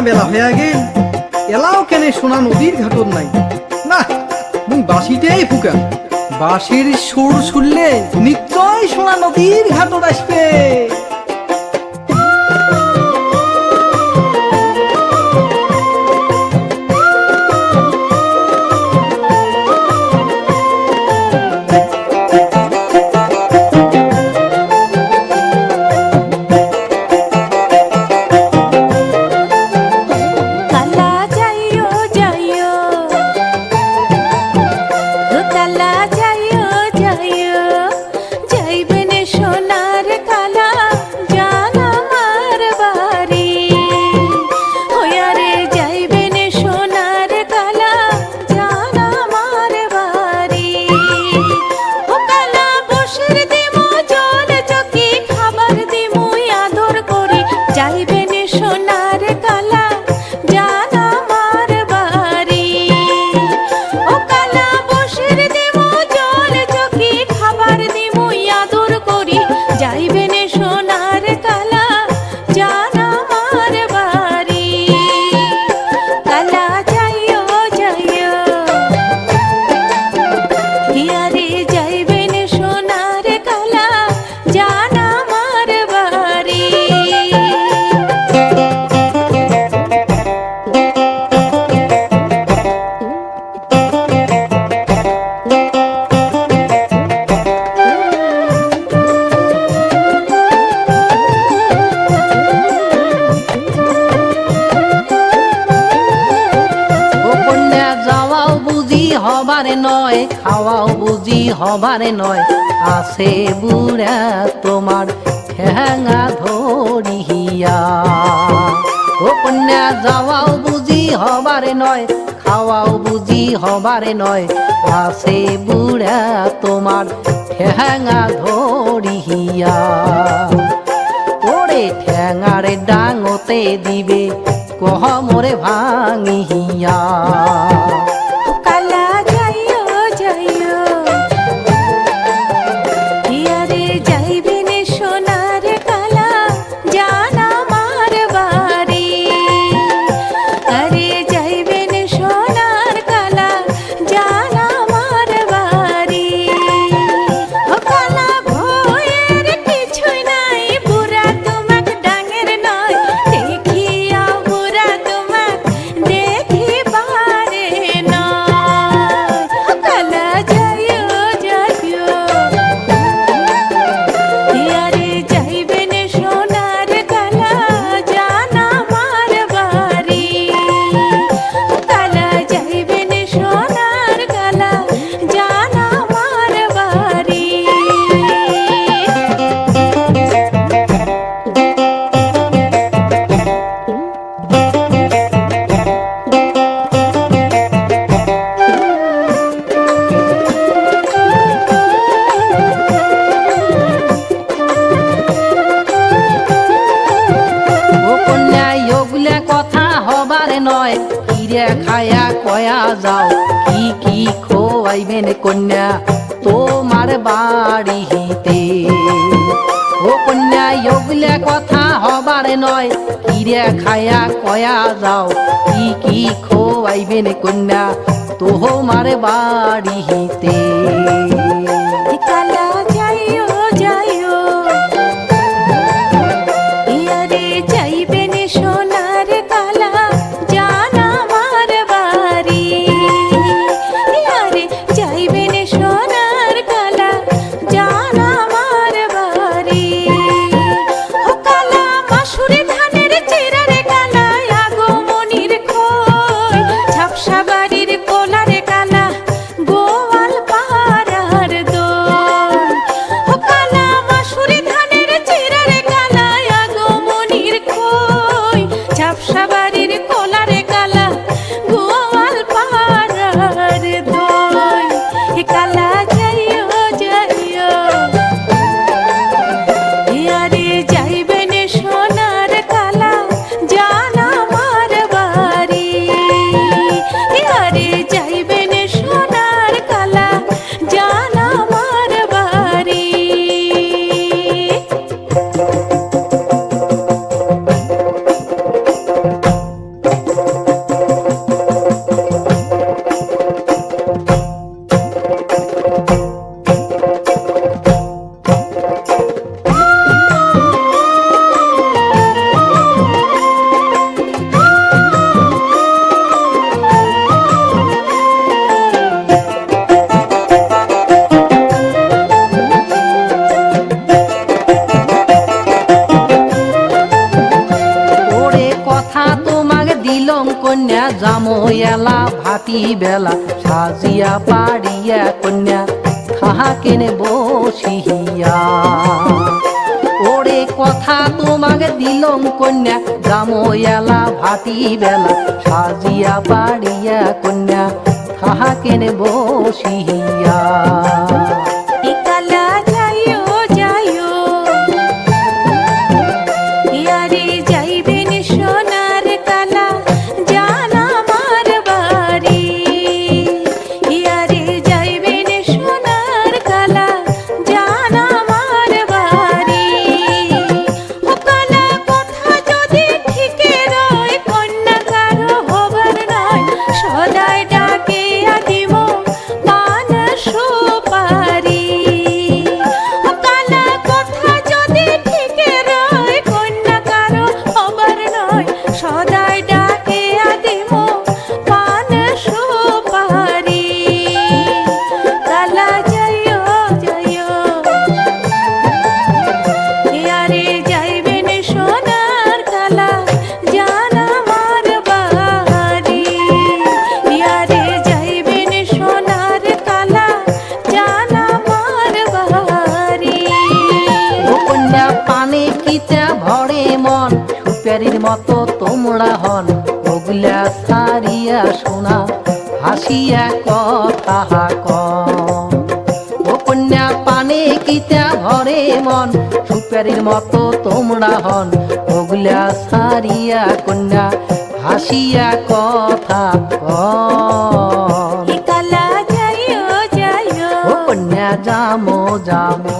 বেলা হয়ে গেল এলাও কেনে সোনা নদীর ঘাটত নাই না মুই বাঁশিটাই ফুকা বাঁশির সুর শুনলে নিশ্চয় সোনা নদীর ঘাটত আসবে হবারে নয় খাওয়াও বুঝি হবারে নয় আছে বুড়া তোমার ঠেঙা ধরিয়া ও কন্যা যাওয়াও বুঝি হবারে নয় খাওয়াও বুঝি হবারে নয় আছে বুড়া তোমার ঠেঙা ধরিয়া ওরে ঠেঙারে ডাঙতে দিবে কহমরে ভাঙিয়া খায়া কয়া যাও কি খোয়াইবেন কন্যা তোমার বাড়িতে ও কন্যা ওগুলা কথা হবার নয় কিরে খায়া কয়া যাও কি খোয়াইবেন কন্যা তোমার বাড়িতে জামো এলা ভাটি বেলা সাজিয়া পাড়িয়া কন্যা থাকেন বসিয়া ওরে কথা তোমাকে দিলং কন্যা জামো এলা ভাটি বেলা সাজিয়া পাড়িয়া কন্যা থাকেন বসিয়া একালা যাইও যাইও ইয়ারে যাইবেন সোনার কালা জান আমার বাড়ি ইয়ারে যাইবেন সোনার কালা জান আমার বাড়ি ও কালা কথা যদি ঠিকে রয় কন্যা কারো হবার নয় সদাই ডাকে আদিম পান সুপারি ও কালা কথা যদি ঠিকে রয় কন্যা কারো হবার নয় সদাই ডাকে আদিম পান সুপারি কালা যাইও যাইও ইয়ারে যাইবেন সোনার কালা জান আমার বাড়ি ইয়ারে যাইবেন সোনার কালা জান আমার বাড়ি ও কন্যা পানে কিতা ভরে মন সুপারির মতো তোমরা হন ওগুলা সারিয়া শোনা হাসিয়া কথা কন ও কন্যা পানে কিতা ভরে মন সুপারির মতো তোমরা হন ওগুলা সারিয়া কন্যা হাসিয়া কথা কন কালা যাইও যাইও ও কন্যা জামো জামো